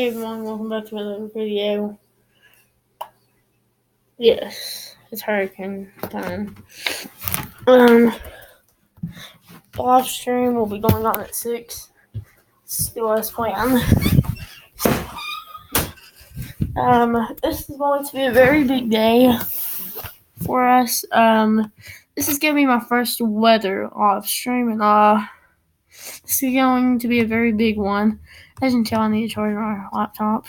Hey everyone, welcome back to another video. Yes, it's hurricane time. Live stream will be going on at 6. Still as planned. This is going to be a very big day for us. This is gonna be my first weather live stream, and this is going to be a very big one. As you can tell, I need to charge my laptop.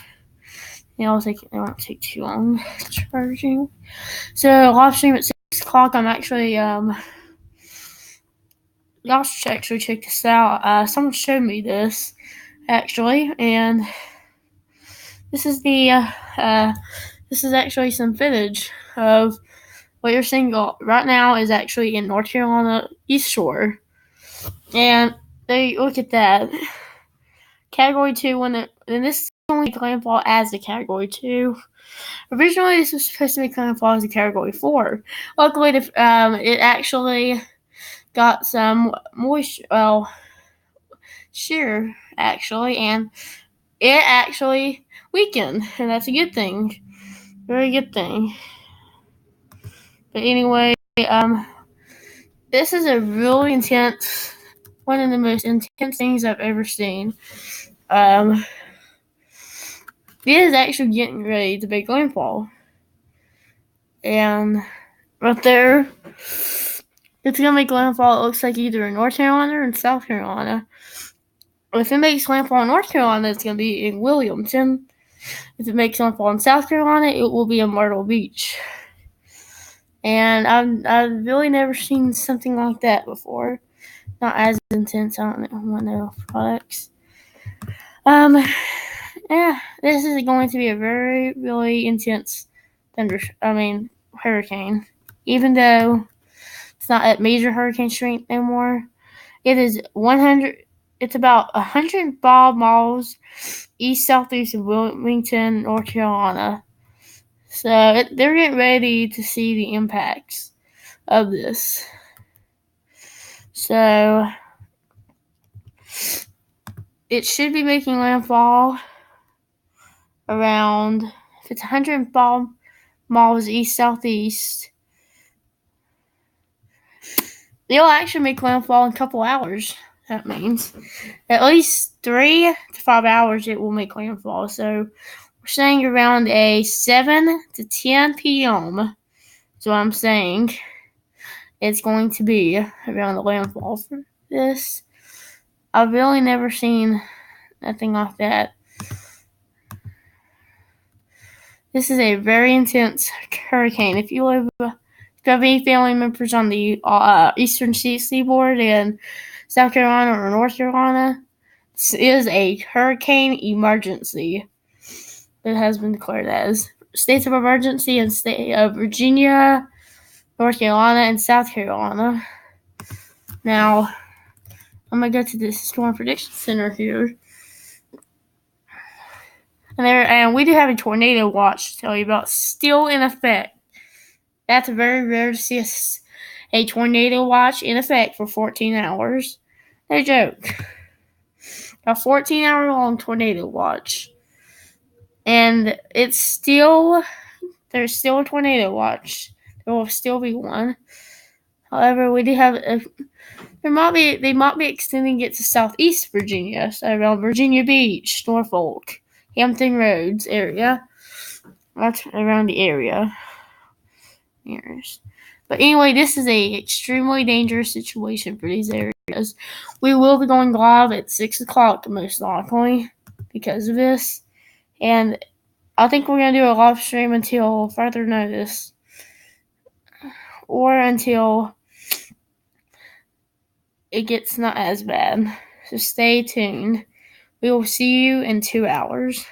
It won't take too long charging. So live stream at 6 o'clock. I'm actually y'all should actually check this out. Someone showed me this actually, and this is this is actually some footage of what you're seeing right now is actually in North Carolina East Shore, and they look at that Category 2 and this only landfall as a Category 2. Originally, this was supposed to make landfall as a Category 4. Luckily, it actually got some moisture, shear, actually, and it actually weakened, and that's a good thing. Very good thing. But anyway, this is a really intense, one of the most intense things I've ever seen. It is actually getting ready to make landfall. And right there, it's going to make landfall, it looks like, either in North Carolina or in South Carolina. If it makes landfall in North Carolina, it's going to be in Williamson. If it makes landfall in South Carolina, it will be in Myrtle Beach. And I've really never seen something like that before. Not as intense. I don't know products. Yeah, this is going to be a very, really intense hurricane. Even though it's not at major hurricane strength anymore, it is 100. It's about 105 miles east-southeast of Wilmington, North Carolina. So they're getting ready to see the impacts of this. So it should be making landfall around, if it's 105 miles east-southeast, they'll actually make landfall in a couple hours. That means at least 3 to 5 hours it will make landfall. So we're saying around a 7 to 10 p.m. is what I'm saying. It's going to be around the landfall for this. I've really never seen nothing like that. This is a very intense hurricane. If you have any family members on the eastern seaboard in South Carolina or North Carolina, this is a hurricane emergency. It has been declared as states of emergency in state of Virginia, North Carolina, and South Carolina. Now, I'm going to go to the Storm Prediction Center here. And we do have a tornado watch to tell you about, still in effect. That's very rare to see a tornado watch in effect for 14 hours. No joke. A 14-hour long tornado watch. And there's still a tornado watch. There will still be one. However, we do have they might be extending it to southeast Virginia, so around Virginia Beach, Norfolk, Hampton Roads area. That's around the area. Yes. But anyway, this is a extremely dangerous situation for these areas. We will be going live at 6 o'clock most likely because of this. And I think we're going to do a live stream until further notice. Or until it gets not as bad. So stay tuned. We will see you in 2 hours.